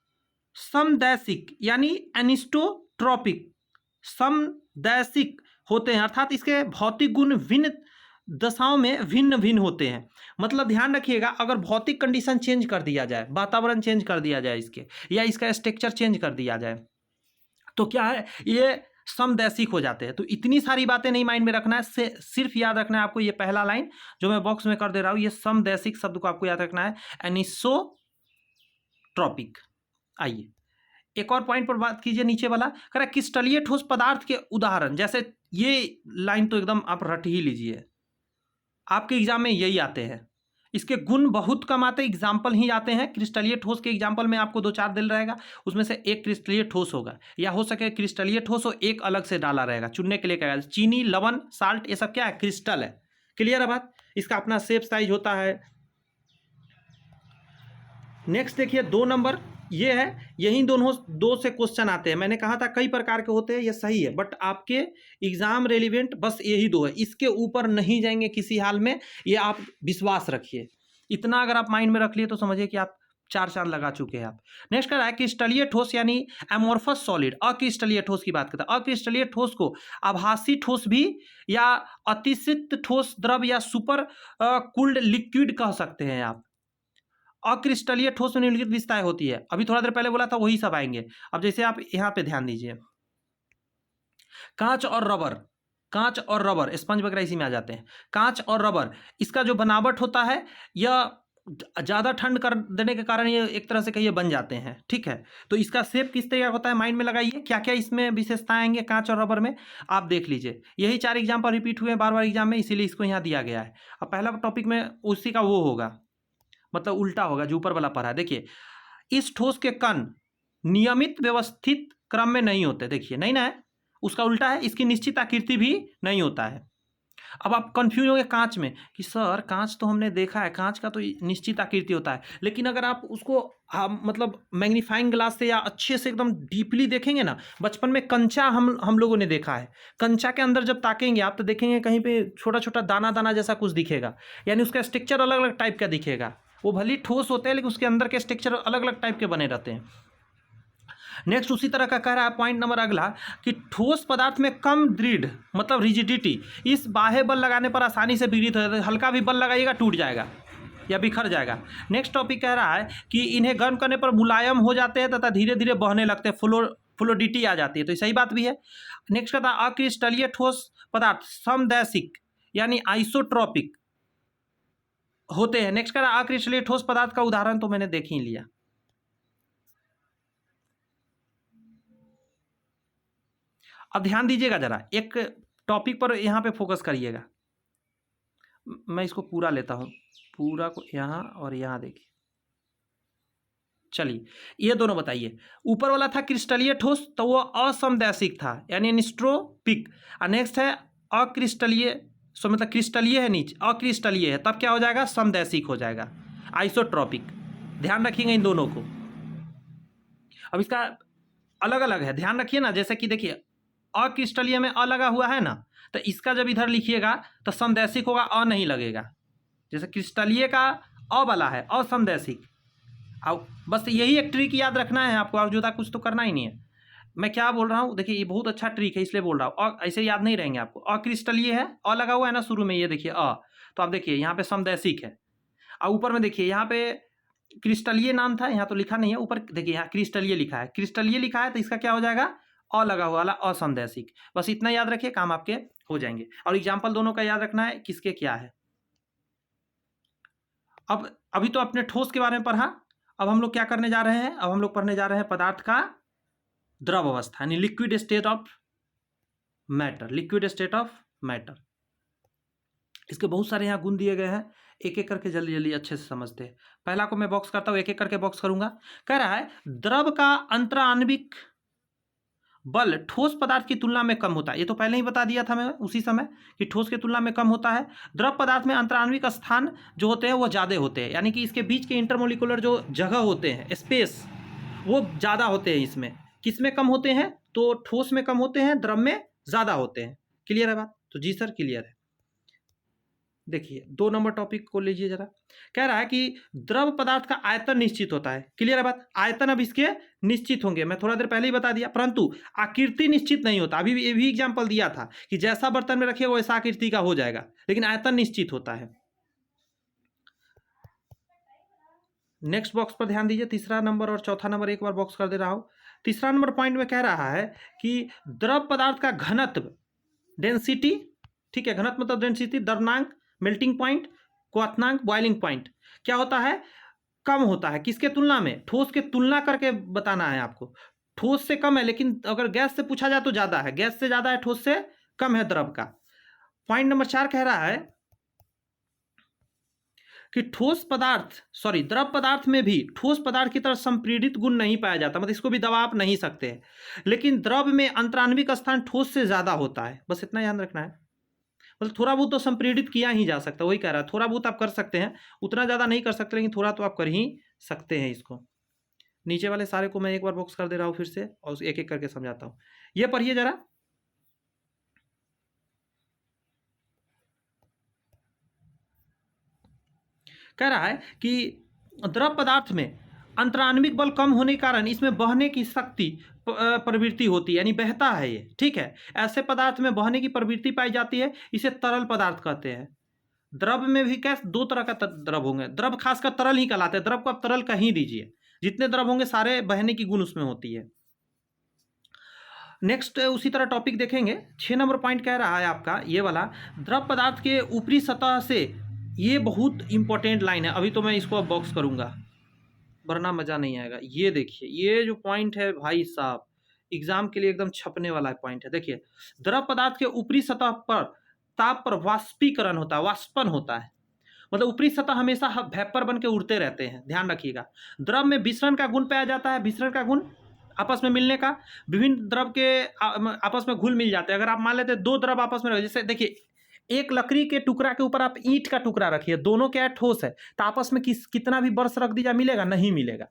समदैशिक यानी एनिस्टोट्रॉपिक, समदैशिक होते हैं, अर्थात इसके भौतिक गुण भिन्न दशाओं में भिन्न भिन्न होते हैं। मतलब ध्यान रखिएगा, अगर भौतिक कंडीशन चेंज कर दिया जाए, वातावरण चेंज कर दिया जाए इसके, या इसका स्ट्रक्चर चेंज कर दिया जाए, तो क्या है, ये समदैशिक हो जाते हैं। तो इतनी सारी बातें नहीं माइंड में रखना है, सिर्फ याद रखना है आपको ये पहला लाइन जो मैं बॉक्स में कर दे रहा हूँ, ये समदैशिक शब्द को आपको याद रखना है, एनिसोट्रॉपिक। आइए एक और पॉइंट पर बात कीजिए, नीचे वाला कह रहा है क्रिस्टलीय ठोस पदार्थ के उदाहरण। जैसे ये लाइन तो एकदम आप रट ही लीजिए, आपके एग्जाम में यही आते हैं। इसके गुण बहुत कम आते, एग्जाम्पल ही आते हैं। क्रिस्टलीय ठोस के एग्जाम्पल में आपको 2-4 दिल रहेगा, उसमें से एक क्रिस्टलीय ठोस होगा, या हो सके क्रिस्टलीय ठोस हो एक अलग से डाला रहेगा, चुनने के लिए कहेगा। चीनी, लवण, साल्ट, ये सब क्या है, क्रिस्टल है। क्लियर है बात? इसका अपना शेप साइज होता है। नेक्स्ट देखिए 2 नंबर, ये है, यही दोनों दो से क्वेश्चन आते हैं। मैंने कहा था कई प्रकार के होते हैं, ये सही है, बट आपके एग्जाम रेलिवेंट बस यही 2 है, इसके ऊपर नहीं जाएंगे किसी हाल में, ये आप विश्वास रखिए। इतना अगर आप माइंड में रख लिए तो समझिए कि आप 4 चांद लगा चुके हैं आप। नेक्स्ट कह रहा है क्रिस्टलीय ठोस यानी एमोर्फस सॉलिड, अक्रिस्टलीय ठोस की बात करता है। अक्रिस्टलीय ठोस को आभासी ठोस भी या अतिसिक्त ठोस द्रव या सुपर कूल्ड लिक्विड कह सकते हैं आप। अक्रिस्टलीय ठोस में निम्नलिखित विशेषताएं होती है, अभी थोड़ा देर पहले बोला था वही सब आएंगे। अब जैसे आप यहाँ पे ध्यान दीजिए, कांच और रबर, कांच और रबर स्पंज वगैरह इसी में आ जाते हैं। कांच और रबर इसका जो बनावट होता है यह ज़्यादा ठंड कर देने के कारण ये एक तरह से कहिए बन जाते हैं, ठीक है। तो इसका शेप किस तरह का होता है माइंड में लगाइए, क्या क्या इसमें विशेषताएं आएंगे कांच और रबर में, आप देख लीजिए। यही 4 एग्जाम्पल रिपीट हुए हैं बार बार एग्जाम में, इसीलिए इसको यहाँ दिया गया है। अब पहला टॉपिक में उसी का वो होगा, मतलब उल्टा होगा जो ऊपर वाला पढ़ा है। देखिए, इस ठोस के कण नियमित व्यवस्थित क्रम में नहीं होते, देखिए नहीं ना है, उसका उल्टा है, इसकी निश्चित आकृति भी नहीं होता है। अब आप कंफ्यूज होंगे कांच में कि सर कांच तो हमने देखा है, कांच का तो निश्चित आकृति होता है, लेकिन अगर आप उसको मतलब मैग्नीफाइंग ग्लास से या अच्छे से एकदम डीपली देखेंगे ना, बचपन में कंचा हम लोगों ने देखा है, कंचा के अंदर जब ताकेंगे आप तो देखेंगे कहीं पे छोटा छोटा दाना दाना जैसा कुछ दिखेगा, यानी उसका स्ट्रक्चर अलग अलग टाइप का दिखेगा। वो भले ठोस होते हैं लेकिन उसके अंदर के स्ट्रक्चर अलग अलग टाइप के बने रहते हैं। नेक्स्ट उसी तरह का कह रहा है पॉइंट नंबर अगला कि ठोस पदार्थ में कम दृढ़ मतलब रिजिडिटी, इस बाह्य बल लगाने पर आसानी से विघटित हो जाता है, हल्का भी बल लगाइएगा टूट जाएगा या बिखर जाएगा। नेक्स्ट टॉपिक कह रहा है कि इन्हें गर्म करने पर मुलायम हो जाते हैं तथा धीरे धीरे बहने लगते हैं, फ्लोडिटी आ जाती है, तो सही बात भी है। नेक्स्ट कहता है अक्रिस्टलीय ठोस पदार्थ समदैशिक यानी आइसोट्रॉपिक होते हैं। नेक्स्ट कह रहा है अक्रिस्टलीय ठोस पदार्थ का उदाहरण तो मैंने देख ही लिया। अब ध्यान दीजिएगा जरा, एक टॉपिक पर यहाँ पे फोकस करिएगा। मैं इसको पूरा लेता हूँ, पूरा को यहाँ और यहाँ देखिए। चलिए ये दोनों बताइए, ऊपर वाला था क्रिस्टलीय ठोस तो वो असमदैशिक था यानी एनिस्ट्रोपिक, और नेक्स्ट है अक्रिस्टलीय, सो मतलब क्रिस्टलीय है नीचे, अक्रिस्टलीय है, तब क्या हो जाएगा समदैशिक हो जाएगा, आइसोट्रॉपिक। ध्यान रखिएगा इन दोनों को। अब इसका अलग अलग है, ध्यान रखिए ना, जैसे कि देखिए अक्रिस्टलीय में अ लगा हुआ है ना, तो इसका जब इधर लिखिएगा तो समदैशिक होगा, अ नहीं लगेगा। जैसे क्रिस्टलीय का अ वाला है असमदैशिक। अब बस यही एक ट्रिक याद रखना है आपको, और जुदा कुछ तो करना ही नहीं है। मैं क्या बोल रहा हूँ देखिए, ये बहुत अच्छा ट्रिक है इसलिए बोल रहा हूँ, और ऐसे याद नहीं रहेंगे आपको। अक्रिस्टलीय है, अ लगा हुआ है ना शुरू में, ये देखिए अ, तो आप देखिए यहाँ पे समदैशिक है। और ऊपर में देखिए यहाँ पे क्रिस्टलीय नाम था, यहाँ तो लिखा नहीं है, ऊपर देखिए यहाँ क्रिस्टलीय लिखा है, क्रिस्टलीय लिखा है तो इसका क्या हो जाएगा अ लगा हुआ वाला असमदैशिक। बस इतना याद रखिए, काम आपके हो जाएंगे। और एग्जाम्पल दोनों का याद रखना है किसके क्या है। अब अभी तो अपने ठोस के बारे में पढ़ा, अब हम लोग क्या करने जा रहे हैं, अब हम लोग पढ़ने जा रहे हैं पदार्थ का द्रव अवस्था यानी liquid state of matter, liquid state of matter. इसके बहुत सारे यहाँ गुण दिए गए हैं, एक एक करके जल्दी जल्दी अच्छे से समझते हैं। पहला को मैं बॉक्स करता हूँ, एक एक करके बॉक्स करूंगा। कह रहा है द्रव का अंतराण्विक बल ठोस पदार्थ की तुलना में कम होता है, ये तो पहले ही बता दिया था मैं उसी समय कि ठोस की तुलना में कम होता है। द्रव पदार्थ में अंतराण्विक स्थान जो होते हैं वो ज़्यादा होते हैं, यानी कि इसके बीच के इंटरमोलिकुलर जो जगह होते हैं स्पेस वो ज़्यादा होते हैं। इसमें किस में कम होते हैं, तो ठोस में कम होते हैं, द्रव में ज़्यादा होते हैं। क्लियर है बात, तो जी सर क्लियर है। देखिए 2 नंबर टॉपिक को लीजिए जरा। कह रहा है कि द्रव पदार्थ का आयतन निश्चित होता है। क्लियर है बात, आयतन अब इसके निश्चित होंगे, मैं थोड़ा देर पहले ही बता दिया, परंतु आकृति निश्चित नहीं होता। अभी ये भी एग्जाम्पल दिया था कि जैसा बर्तन में रखिए वैसा आकृति का हो जाएगा, लेकिन आयतन निश्चित होता है। नेक्स्ट बॉक्स पर ध्यान दीजिए, तीसरा नंबर और चौथा नंबर एक बार बॉक्स कर दे रहा हूं। तीसरा नंबर पॉइंट में कह रहा है कि द्रव पदार्थ का घनत्व डेंसिटी, ठीक है, घनत्व मतलब डेंसिटी, द्रवनांक मेल्टिंग पॉइंट, क्वथनांक बॉइलिंग पॉइंट क्या होता है, कम होता है। किसके तुलना में, ठोस के तुलना करके बताना है आपको। ठोस से कम है, लेकिन अगर गैस से पूछा जाए तो ज्यादा है, गैस से ज्यादा है, ठोस से कम है द्रव का। पॉइंट नंबर 4 कह रहा है कि द्रव पदार्थ में भी ठोस पदार्थ की तरह संपीड़ित गुण नहीं पाया जाता, मतलब इसको भी दबा आप नहीं सकते हैं, लेकिन द्रव में अंतराण्विक स्थान ठोस से ज्यादा होता है। बस इतना याद रखना है, मतलब थोड़ा बहुत तो संपीड़ित किया ही जा सकता है, वही कह रहा है, थोड़ा बहुत आप कर सकते हैं, उतना ज़्यादा नहीं कर सकते, लेकिन थोड़ा तो आप कर ही सकते हैं इसको। नीचे वाले सारे को मैं एक बार बॉक्स कर दे रहा हूँ फिर से, और एक एक करके समझाता हूँ। ये पढ़िए जरा, कह रहा है कि द्रव पदार्थ में अंतराण्विक बल कम होने के कारण इसमें बहने की शक्ति प्रवृत्ति होती है, यानी बहता है ये, ठीक है। ऐसे पदार्थ में बहने की प्रवृत्ति पाई जाती है, इसे तरल पदार्थ कहते हैं। द्रव में भी क्या दो तरह का द्रव होंगे, द्रव खासकर तरल ही कहलाते हैं, द्रव को आप तरल कहीं दीजिए, जितने द्रव होंगे सारे बहने की गुण उसमें होती है। नेक्स्ट उसी तरह टॉपिक देखेंगे, 6 नंबर पॉइंट कह रहा है आपका ये वाला, द्रव पदार्थ के ऊपरी सतह से, ये बहुत इंपॉर्टेंट लाइन है, अभी तो मैं इसको अब बॉक्स करूंगा वरना मज़ा नहीं आएगा। ये देखिए, ये जो पॉइंट है भाई साहब, एग्जाम के लिए एकदम छपने वाला पॉइंट है। देखिए, द्रव पदार्थ के ऊपरी सतह पर ताप पर वाष्पीकरण होता है, वाष्पन होता है, मतलब ऊपरी सतह हमेशा वेपर बन के उड़ते रहते हैं, ध्यान रखिएगा। द्रव में विसरण का गुण पाया जाता है, विसरण का गुण आपस में मिलने का, विभिन्न द्रव के आपस में घुल मिल जाते हैं। अगर आप मान लेते हैं दो द्रव आपस में, जैसे देखिए एक लकड़ी के टुकड़ा के ऊपर आप ईंट का टुकड़ा रखिए, दोनों क्या है, ठोस है, तो आपस में कितना भी बर्स रख दीजिए मिलेगा, नहीं मिलेगा।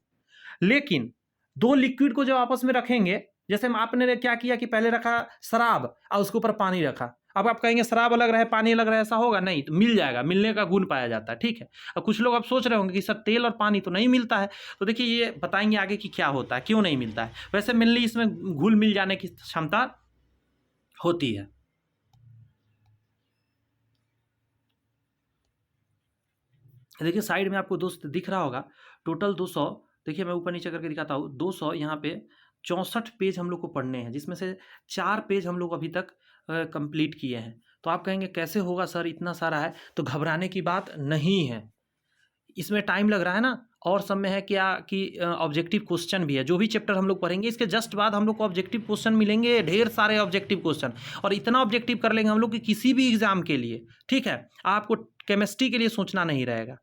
लेकिन दो लिक्विड को जब आपस में रखेंगे, जैसे आपने क्या किया कि पहले रखा शराब और उसके ऊपर पानी रखा, अब आप कहेंगे शराब अलग रहे पानी अलग रहे, ऐसा होगा नहीं, तो मिल जाएगा, मिलने का गुण पाया जाता है, ठीक है। अब कुछ लोग अब सोच रहे होंगे कि सर तेल और पानी तो नहीं मिलता है, तो देखिए ये बताएंगे आगे कि क्या होता है, क्यों नहीं मिलता है। वैसे मेनली इसमें घुल मिल जाने की क्षमता होती है। देखिए साइड में आपको दोस्त दिख रहा होगा, टोटल 200, देखिए मैं ऊपर नीचे करके दिखाता हूँ, 200 यहाँ पे 64 पेज हम लोग को पढ़ने हैं, जिसमें से 4 पेज हम लोग अभी तक कंप्लीट किए हैं। तो आप कहेंगे कैसे होगा सर, इतना सारा है, तो घबराने की बात नहीं है। इसमें टाइम लग रहा है ना, और सब में है क्या कि ऑब्जेक्टिव क्वेश्चन भी है, जो भी चैप्टर हम लोग पढ़ेंगे इसके जस्ट बाद हम लोग को ऑब्जेक्टिव क्वेश्चन मिलेंगे, ढेर सारे ऑब्जेक्टिव क्वेश्चन, और इतना ऑब्जेक्टिव कर लेंगे हम लोग कि किसी भी एग्जाम के लिए, ठीक है, आपको केमिस्ट्री के लिए सोचना नहीं रहेगा।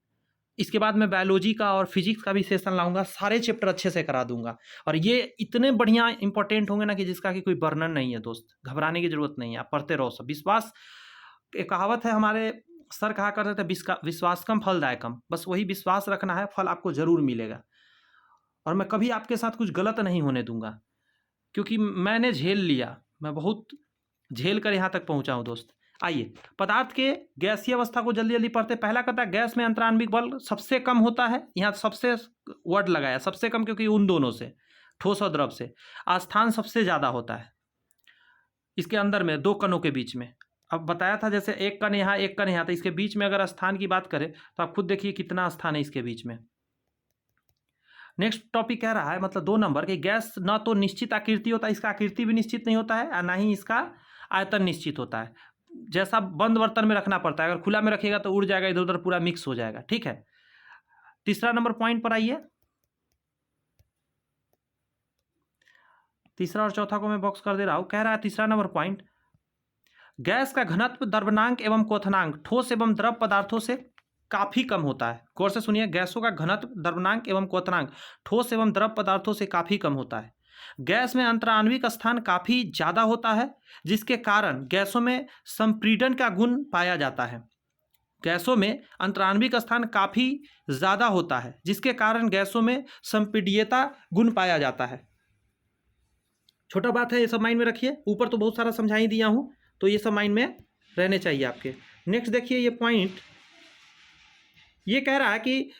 इसके बाद मैं बायोलॉजी का और फिजिक्स का भी सेशन लाऊंगा, सारे चैप्टर अच्छे से करा दूंगा, और ये इतने बढ़िया इंपॉर्टेंट होंगे ना कि जिसका कि कोई वर्णन नहीं है दोस्त, घबराने की जरूरत नहीं है, आप पढ़ते रहो सब। विश्वास, एक कहावत है हमारे सर कहा करते थे, विश्वास कम फलदाय कम, बस वही विश्वास रखना है, फल आपको जरूर मिलेगा। और मैं कभी आपके साथ कुछ गलत नहीं होने दूंगा, क्योंकि मैंने झेल लिया, मैं बहुत झेल कर यहाँ तक पहुँचा हूँ दोस्त। आइए, पदार्थ के गैसीय अवस्था को जल्दी जल्दी पढ़ते। पहला कहता है गैस में अंतराण्विक बल सबसे कम होता है, यहाँ सबसे वर्ड लगाया, सबसे कम, क्योंकि उन दोनों से, ठोस और द्रव से, स्थान सबसे ज़्यादा होता है इसके अंदर में, दो कणों के बीच में। अब बताया था जैसे एक कण यहाँ एक कण यहाँ, तो इसके बीच में अगर स्थान की बात करें तो आप खुद देखिए कितना स्थान है इसके बीच में। नेक्स्ट टॉपिक कह रहा है, मतलब 2 नंबर, कि गैस ना तो निश्चित आकृति होता है, इसका आकृति भी निश्चित नहीं होता है, और ना ही इसका आयतन निश्चित होता है, जैसा बंद बर्तन में रखना पड़ता है, अगर खुला में रखिएगा तो उड़ जाएगा, इधर उधर पूरा मिक्स हो जाएगा, ठीक है। तीसरा नंबर पॉइंट पर आइए, तीसरा और चौथा को मैं बॉक्स कर दे रहा हूं। कह रहा है तीसरा नंबर पॉइंट, गैस का घनत्व द्रव्यनांक एवं क्वथनांक ठोस एवं द्रव पदार्थों से काफी कम होता है। गौर से सुनिए, गैसों का घनत्व द्रव्यनांक एवं क्वथनांक ठोस एवं द्रव पदार्थों से काफी कम होता है। गैस में अंतराण्विक स्थान काफी ज्यादा होता है, जिसके कारण गैसों में संपीड़न का गुण पाया जाता है। गैसों में अंतराण्विक स्थान काफी ज्यादा होता है, जिसके कारण गैसों में संपीड्यता गुण पाया जाता है। छोटा बात है, ये सब माइंड में रखिए, ऊपर तो बहुत सारा समझा ही दिया हूं, तो ये सब माइंड में रहने चाहिए आपके। नेक्स्ट देखिए, ये पॉइंट ये कह रहा है कि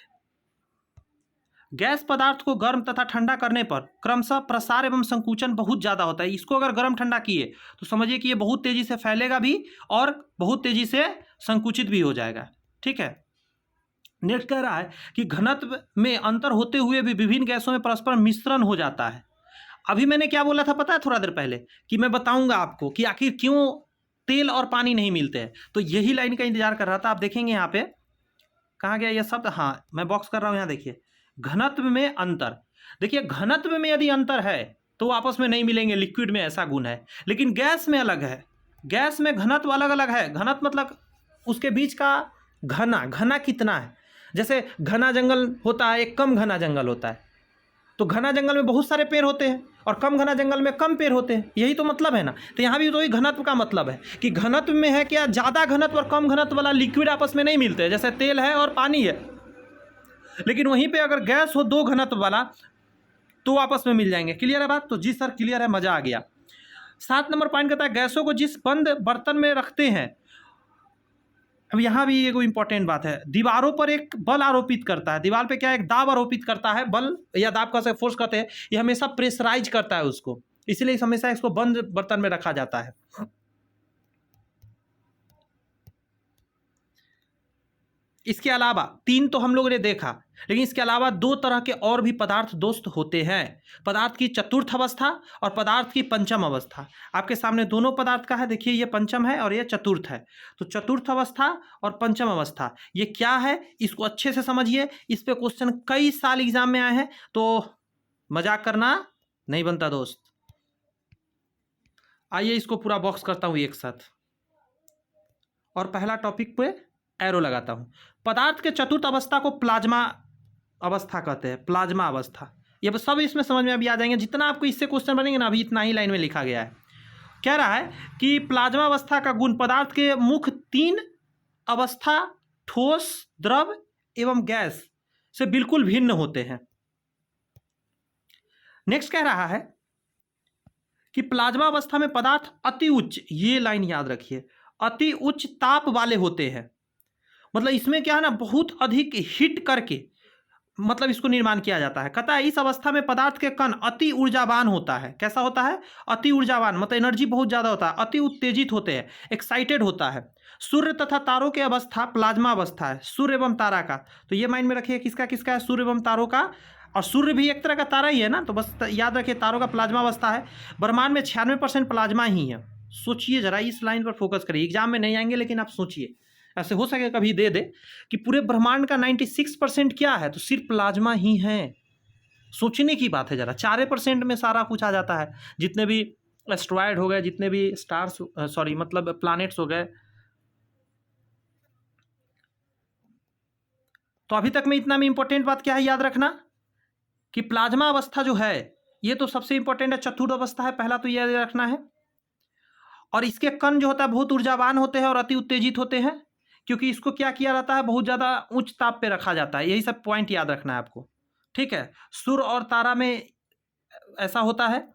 गैस पदार्थ को गर्म तथा ठंडा करने पर क्रमशः प्रसार एवं संकुचन बहुत ज़्यादा होता है। इसको अगर गर्म ठंडा किए तो समझिए कि ये बहुत तेज़ी से फैलेगा भी और बहुत तेज़ी से संकुचित भी हो जाएगा, ठीक है। नेक्स्ट कह रहा है कि घनत्व में अंतर होते हुए भी विभिन्न गैसों में परस्पर मिश्रण हो जाता है। अभी मैंने क्या बोला था पता है थोड़ा देर पहले, कि मैं बताऊंगा आपको कि आखिर क्यों तेल और पानी नहीं मिलते हैं, तो यही लाइन का इंतजार कर रहा था। आप देखेंगे यहाँ पे कहाँ गया यह शब्द, हाँ मैं बॉक्स कर रहा हूँ, यहाँ देखिए, घनत्व में अंतर। देखिए घनत्व में यदि अंतर है तो आपस में नहीं मिलेंगे, लिक्विड में ऐसा गुण है, लेकिन गैस में अलग है। गैस में घनत्व अलग अलग है। घनत्व मतलब उसके बीच का घना कितना है। जैसे घना जंगल होता है, एक कम घना जंगल होता है, तो घना जंगल में बहुत सारे पेड़ होते हैं और कम घना जंगल में कम पेड़ होते हैं, यही तो मतलब है ना। तो यहाँ भी तो ये घनत्व का मतलब है कि घनत्व में है क्या, ज़्यादा घनत्व और कम घनत्व वाला लिक्विड आपस में नहीं मिलते हैं, जैसे तेल है और पानी है। लेकिन वहीं पे अगर गैस हो 2 घनत्व वाला तो आपस में मिल जाएंगे। क्लियर है बात? तो जी सर क्लियर है, मज़ा आ गया। 7 नंबर पॉइंट कहता है गैसों को जिस बंद बर्तन में रखते हैं अब यहाँ भी एक इंपॉर्टेंट बात है, दीवारों पर एक बल आरोपित करता है, दीवार पे क्या एक दाब आरोपित करता है, बल या दाब का फोर्स कहते हैं, ये हमेशा प्रेशराइज करता है उसको, इसलिए हमेशा इसको बंद बर्तन में रखा जाता है। इसके अलावा 3 तो हम लोगों ने देखा, लेकिन इसके अलावा 2 तरह के और भी पदार्थ दोस्त होते हैं, पदार्थ की चतुर्थ अवस्था और पदार्थ की पंचम अवस्था। आपके सामने दोनों पदार्थ का है, देखिए ये पंचम है और ये चतुर्थ है। तो चतुर्थ अवस्था और पंचम अवस्था ये क्या है, इसको अच्छे से समझिए, इस पे क्वेश्चन कई साल एग्जाम में आए हैं, तो मजाक करना नहीं बनता दोस्त। आइए इसको पूरा बॉक्स करता हूँ एक साथ, और पहला टॉपिक पे एरो लगाता हूँ। पदार्थ के चतुर्थ अवस्था को प्लाज्मा अवस्था कहते हैं, प्लाज्मा अवस्था। ये सब इसमें समझ में अभी आ जाएंगे, जितना आपको इससे क्वेश्चन बनेंगे ना, अभी इतना ही लाइन में लिखा गया है। कह रहा है कि प्लाज्मा अवस्था का गुण पदार्थ के मुख्य 3 अवस्था ठोस, द्रव एवं गैस से बिल्कुल भिन्न होते हैं। नेक्स्ट कह रहा है कि प्लाज्मा अवस्था में पदार्थ अति उच्च, ये लाइन याद रखिए, अति उच्च ताप वाले होते हैं। मतलब इसमें क्या है ना, बहुत अधिक हीट करके मतलब इसको निर्माण किया जाता है। कहता है इस अवस्था में पदार्थ के कण अति ऊर्जावान होता है। कैसा होता है? अति ऊर्जावान, मतलब एनर्जी बहुत ज़्यादा होता है, अति उत्तेजित होते हैं, एक्साइटेड होता है। सूर्य तथा तारों की अवस्था प्लाज्मा अवस्था है, सूर्य एवं तारा का। तो ये माइंड में रखिए, किसका किसका है? सूर्य एवं तारों का। और सूर्य भी एक तरह का तारा ही है ना, तो बस याद रखिए तारों का प्लाज्मा अवस्था है। ब्रह्मांड में 96% प्लाज्मा ही है। सोचिए जरा, इस लाइन पर फोकस करिए, एग्जाम में नहीं आएंगे लेकिन आप सोचिए, ऐसे हो सके कभी दे दे कि पूरे ब्रह्मांड का 96% क्या है, तो सिर्फ प्लाज्मा ही है। सोचने की बात है जरा, 4% में सारा कुछ आ जाता है, जितने भी एस्ट्रॉयड हो गए, जितने भी स्टार्स सॉरी मतलब प्लैनेट्स हो गए। तो अभी तक में इतना में इंपॉर्टेंट बात क्या है याद रखना, कि प्लाज्मा अवस्था जो है ये तो सबसे इंपॉर्टेंट है, चतुर्थ अवस्था है, पहला तो याद रखना है। और इसके कण जो होता है बहुत ऊर्जावान होते हैं और अति उत्तेजित होते हैं, क्योंकि इसको क्या किया जाता है, बहुत ज़्यादा उच्च ताप पे रखा जाता है। यही सब पॉइंट याद रखना है आपको, ठीक है। सूर्य और तारा में ऐसा होता है।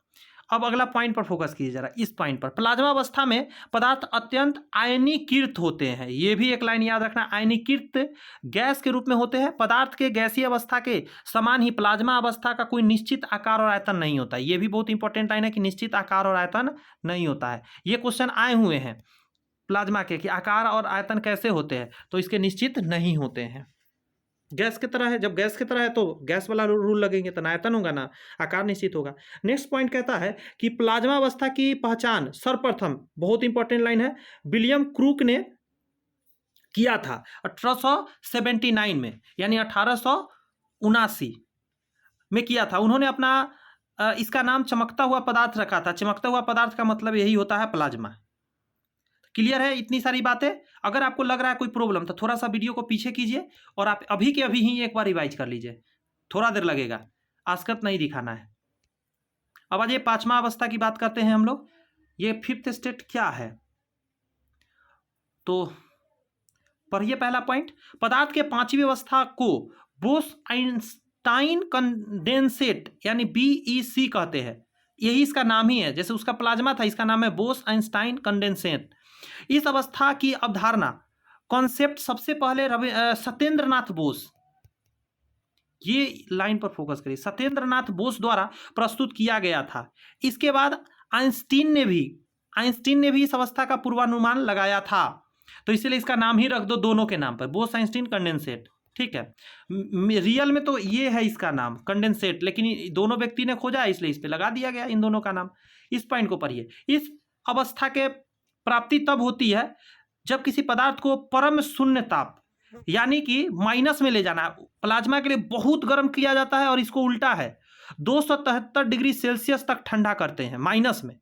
अब अगला पॉइंट पर फोकस कीजिए जरा, इस पॉइंट पर। प्लाज्मा अवस्था में पदार्थ अत्यंत आयनीकृत होते हैं, ये भी एक लाइन याद रखना, आयनीकृत गैस के रूप में होते हैं। पदार्थ के गैसीय अवस्था के समान ही प्लाज्मा अवस्था का कोई निश्चित आकार और आयतन नहीं होता। ये भी बहुत इंपॉर्टेंट लाइन है कि निश्चित आकार और आयतन नहीं होता है। ये क्वेश्चन आए हुए हैं प्लाज्मा के, कि आकार और आयतन कैसे होते हैं, तो इसके निश्चित नहीं होते हैं। गैस की तरह है, जब गैस की तरह है तो गैस वाला रूल लगेंगे, तो ना आयतन होगा ना आकार निश्चित होगा। नेक्स्ट पॉइंट कहता है कि प्लाज्मा अवस्था की पहचान सर्वप्रथम, बहुत इंपॉर्टेंट लाइन है, विलियम क्रूक ने किया था 1879 में, यानी 1879 में किया था। उन्होंने अपना इसका नाम चमकता हुआ पदार्थ रखा था। चमकता हुआ पदार्थ का मतलब यही होता है प्लाज्मा। क्लियर है इतनी सारी बातें? अगर आपको लग रहा है कोई प्रॉब्लम, तो थोड़ा सा वीडियो को पीछे कीजिए और आप अभी के अभी ही एक बार रिवाइज कर लीजिए, थोड़ा देर लगेगा, आस्कत नहीं दिखाना है। अब आज ये 5वां अवस्था की बात करते हैं हम लोग। ये 5th स्टेट क्या है, तो पढ़िए पहला पॉइंट। पदार्थ के 5वीं अवस्था को बोस-आइंस्टाइन कंडेंसेट यानी BEC कहते हैं। यही इसका नाम ही है, जैसे उसका प्लाज्मा था, इसका नाम है बोस-आइंस्टाइन कंडेंसेट। इस अवस्था की अवधारणा, कॉन्सेप्ट सबसे पहले सत्येंद्र नाथ बोस, ये लाइन पर फोकस करिए, सत्येंद्र नाथ बोस द्वारा प्रस्तुत किया गया था। इसके बाद आइंस्टीन ने भी इस अवस्था का पूर्वानुमान लगाया था, तो इसलिए इसका नाम ही रख दो दोनों के नाम पर, बोस आइंस्टीन कंडेंसेट, ठीक है। रियल में तो ये है इसका नाम कंडेंसेट, लेकिन दोनों व्यक्ति ने खोजा इसलिए इस पे लगा दिया गया इन दोनों का नाम। इस पॉइंट को पढ़िए। इस अवस्था के प्राप्ति तब होती है जब किसी पदार्थ को परम शून्य ताप, यानी कि माइनस में ले जाना। प्लाज्मा के लिए बहुत गर्म किया जाता है और इसको उल्टा है, 273 डिग्री सेल्सियस तक ठंडा करते हैं माइनस में।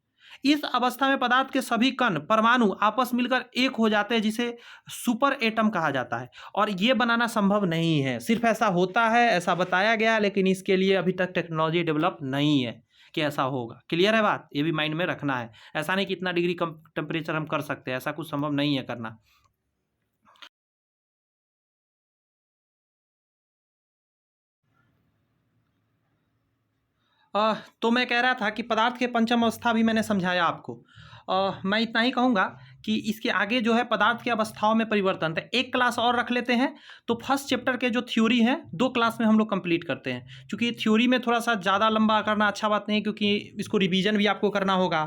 इस अवस्था में पदार्थ के सभी कण परमाणु आपस मिलकर एक हो जाते हैं, जिसे सुपर एटम कहा जाता है। और ये बनाना संभव नहीं है, सिर्फ ऐसा होता है, ऐसा बताया गया, लेकिन इसके लिए अभी तक टेक्नोलॉजी डेवलप नहीं है कि ऐसा होगा। क्लियर है बात? ये भी माइंड में रखना है। ऐसा नहीं कि इतना डिग्री कम टेम्परेचर हम कर सकते हैं, ऐसा कुछ संभव नहीं है करना। तो मैं कह रहा था कि पदार्थ के पंचम अवस्था भी मैंने समझाया आपको, मैं इतना ही कहूँगा कि इसके आगे जो है पदार्थ की अवस्थाओं में परिवर्तन, तो एक क्लास और रख लेते हैं। तो फर्स्ट चैप्टर के जो थ्योरी है 2 क्लास में हम लोग कंप्लीट करते हैं, क्योंकि थ्योरी में थोड़ा सा ज़्यादा लंबा करना अच्छा बात नहीं, क्योंकि इसको रिवीजन भी आपको करना होगा।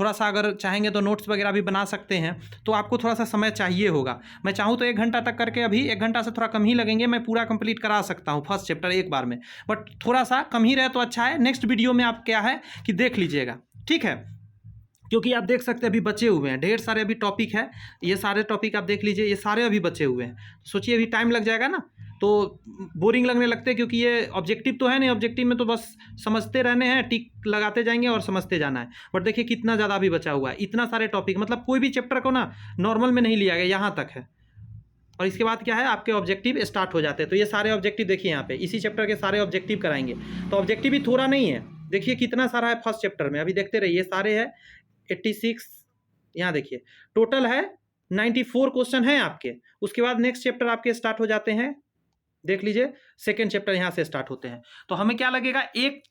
थोड़ा सा अगर चाहेंगे तो नोट्स वगैरह भी बना सकते हैं, तो आपको थोड़ा सा समय चाहिए होगा। मैं चाहूँ तो 1 घंटा तक करके, अभी 1 घंटा से थोड़ा कम ही लगेंगे, मैं पूरा कंप्लीट करा सकता हूँ फर्स्ट चैप्टर एक बार में, बट थोड़ा सा कम ही रहे तो अच्छा है। नेक्स्ट वीडियो में आप क्या है कि देख लीजिएगा, ठीक है, क्योंकि आप देख सकते हैं अभी बचे हुए हैं ढेर सारे अभी टॉपिक है। ये सारे टॉपिक आप देख लीजिए, ये सारे अभी बचे हुए हैं। सोचिए अभी टाइम लग जाएगा ना, तो बोरिंग लगने लगते हैं, क्योंकि ये ऑब्जेक्टिव तो है नहीं, ऑब्जेक्टिव में तो बस समझते रहने हैं, टिक लगाते जाएंगे और समझते जाना है। बट देखिए कितना ज़्यादा अभी बचा हुआ है, इतना सारे टॉपिक, मतलब कोई भी चैप्टर को ना नॉर्मल में नहीं लिया गया, यहाँ तक है। और इसके बाद क्या है, आपके ऑब्जेक्टिव स्टार्ट हो जाते हैं। तो ये सारे ऑब्जेक्टिव देखिए यहाँ पे, इसी चैप्टर के सारे ऑब्जेक्टिव कराएंगे। तो ऑब्जेक्टिव भी थोड़ा नहीं है, देखिए कितना सारा है फर्स्ट चैप्टर में, अभी देखते रहिए। सारे है 86, यहाँ देखिए टोटल है 94 क्वेश्चन है आपके। उसके बाद नेक्स्ट चैप्टर आपके स्टार्ट हो जाते हैं, देख लीजिए सेकेंड चैप्टर यहाँ से स्टार्ट होते हैं। तो हमें क्या लगेगा, एक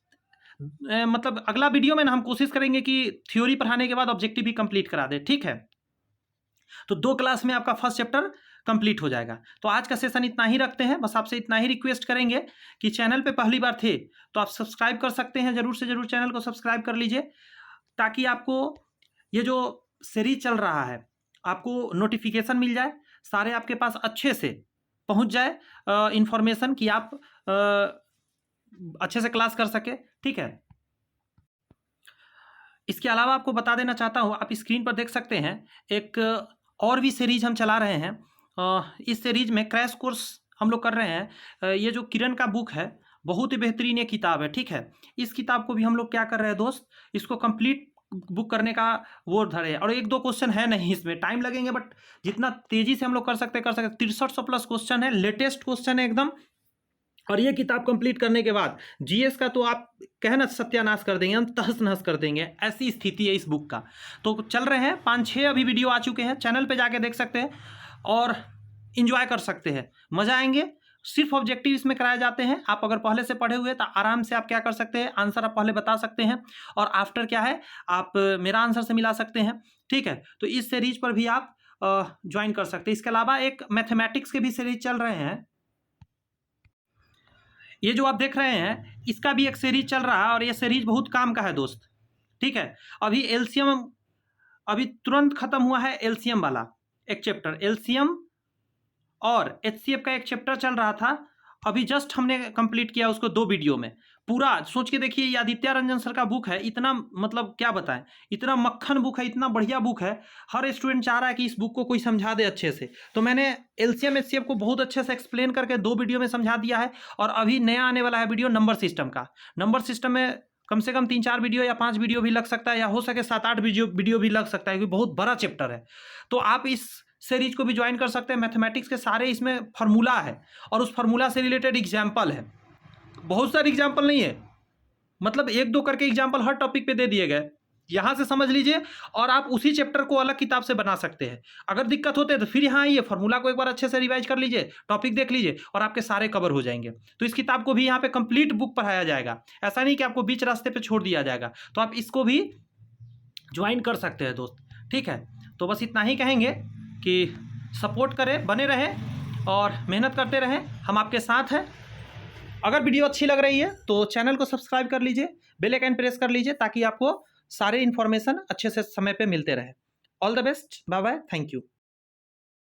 मतलब अगला वीडियो में ना हम कोशिश करेंगे कि थ्योरी पढ़ाने के बाद ऑब्जेक्टिव भी कंप्लीट करा दे, ठीक है। तो 2 क्लास में आपका फर्स्ट चैप्टर कंप्लीट हो जाएगा। तो आज का सेशन इतना ही रखते हैं, बस आपसे इतना ही रिक्वेस्ट करेंगे कि चैनल पे पहली बार थे तो आप सब्सक्राइब कर सकते हैं, जरूर से जरूर चैनल को सब्सक्राइब कर लीजिए, ताकि आपको ये जो सीरीज चल रहा है आपको नोटिफिकेशन मिल जाए, सारे आपके पास अच्छे से पहुंच जाए इंफॉर्मेशन, कि आप अच्छे से क्लास कर सके, ठीक है। इसके अलावा आपको बता देना चाहता हूँ, आप स्क्रीन पर देख सकते हैं एक और भी सीरीज हम चला रहे हैं। इस सीरीज में क्रैश कोर्स हम लोग कर रहे हैं। ये जो किरण का बुक है, बहुत ही बेहतरीन ये किताब है, ठीक है। इस किताब को भी हम लोग क्या कर रहे हैं दोस्त, इसको कंप्लीट बुक करने का वो धरे, और 1-2 क्वेश्चन है नहीं, इसमें टाइम लगेंगे, बट जितना तेजी से हम लोग कर सकते हैं 6300 प्लस क्वेश्चन है, लेटेस्ट क्वेश्चन है एकदम। और ये किताब कंप्लीट करने के बाद जीएस का तो आप कहना सत्यानाश कर देंगे, हम तहस नहस कर देंगे, ऐसी स्थिति है इस बुक का। तो चल रहे हैं 5-6 अभी वीडियो आ चुके हैं, चैनल पे जाके देख सकते हैं और इन्जॉय कर सकते हैं, मजा आएंगे। सिर्फ ऑब्जेक्टिव इसमें कराए जाते हैं। आप अगर पहले से पढ़े हुए तो आराम से आप क्या कर सकते हैं, आंसर आप पहले बता सकते हैं, और आफ्टर क्या है आप मेरा आंसर से मिला सकते हैं, ठीक है। तो इस सीरीज पर भी आप ज्वाइन कर सकते हैं। इसके अलावा एक मैथमेटिक्स के भी सीरीज चल रहे हैं, ये जो आप देख रहे हैं इसका भी एक सीरीज चल रहा है, और ये सीरीज बहुत काम का है दोस्त, ठीक है। अभी एलसीएम अभी तुरंत खत्म हुआ है, एलसीएम वाला एक चैप्टर, एलसीएम और एचसीएफ का एक चैप्टर चल रहा था, अभी जस्ट हमने कंप्लीट किया उसको 2 वीडियो में। पूरा सोच के देखिए, ये आदित्य रंजन सर का बुक है, इतना मतलब क्या बताएं, इतना मक्खन बुक है, इतना बढ़िया बुक है, हर स्टूडेंट चाह रहा है कि इस बुक को कोई समझा दे अच्छे से। तो मैंने एलसीएम एचसीएफ को बहुत अच्छे से एक्सप्लेन करके 2 वीडियो में समझा दिया है। और अभी नया आने वाला है वीडियो नंबर सिस्टम का। नंबर सिस्टम में कम से कम 3-4 वीडियो या 5 वीडियो भी लग सकता है, या हो सके 7-8 वीडियो भी लग सकता है, क्योंकि बहुत बड़ा चैप्टर है। तो आप इस सीरीज को भी ज्वाइन कर सकते हैं। मैथमेटिक्स के सारे इसमें फार्मूला है, और उस फार्मूला से रिलेटेड एग्जाम्पल है, बहुत सारे एग्जाम्पल नहीं है, मतलब 1-2 करके एग्जाम्पल हर टॉपिक पे दे दिए गए, यहाँ से समझ लीजिए, और आप उसी चैप्टर को अलग किताब से बना सकते हैं। अगर दिक्कत होते है तो फिर यहाँ आइए, फार्मूला को एक बार अच्छे से रिवाइज कर लीजिए, टॉपिक देख लीजिए, और आपके सारे कवर हो जाएंगे। तो इस किताब को भी यहाँ पे कंप्लीट बुक पढ़ाया जाएगा, ऐसा नहीं कि आपको बीच रास्ते पे छोड़ दिया जाएगा। तो आप इसको भी ज्वाइन कर सकते हैं दोस्त, ठीक है। तो बस इतना ही कहेंगे कि सपोर्ट करें, बने रहें और मेहनत करते रहें, हम आपके साथ हैं। अगर वीडियो अच्छी लग रही है तो चैनल को सब्सक्राइब कर लीजिए, बेल आइकन प्रेस कर लीजिए, ताकि आपको सारे इन्फॉर्मेशन अच्छे से समय पे मिलते रहे। All the best, bye bye, thank you.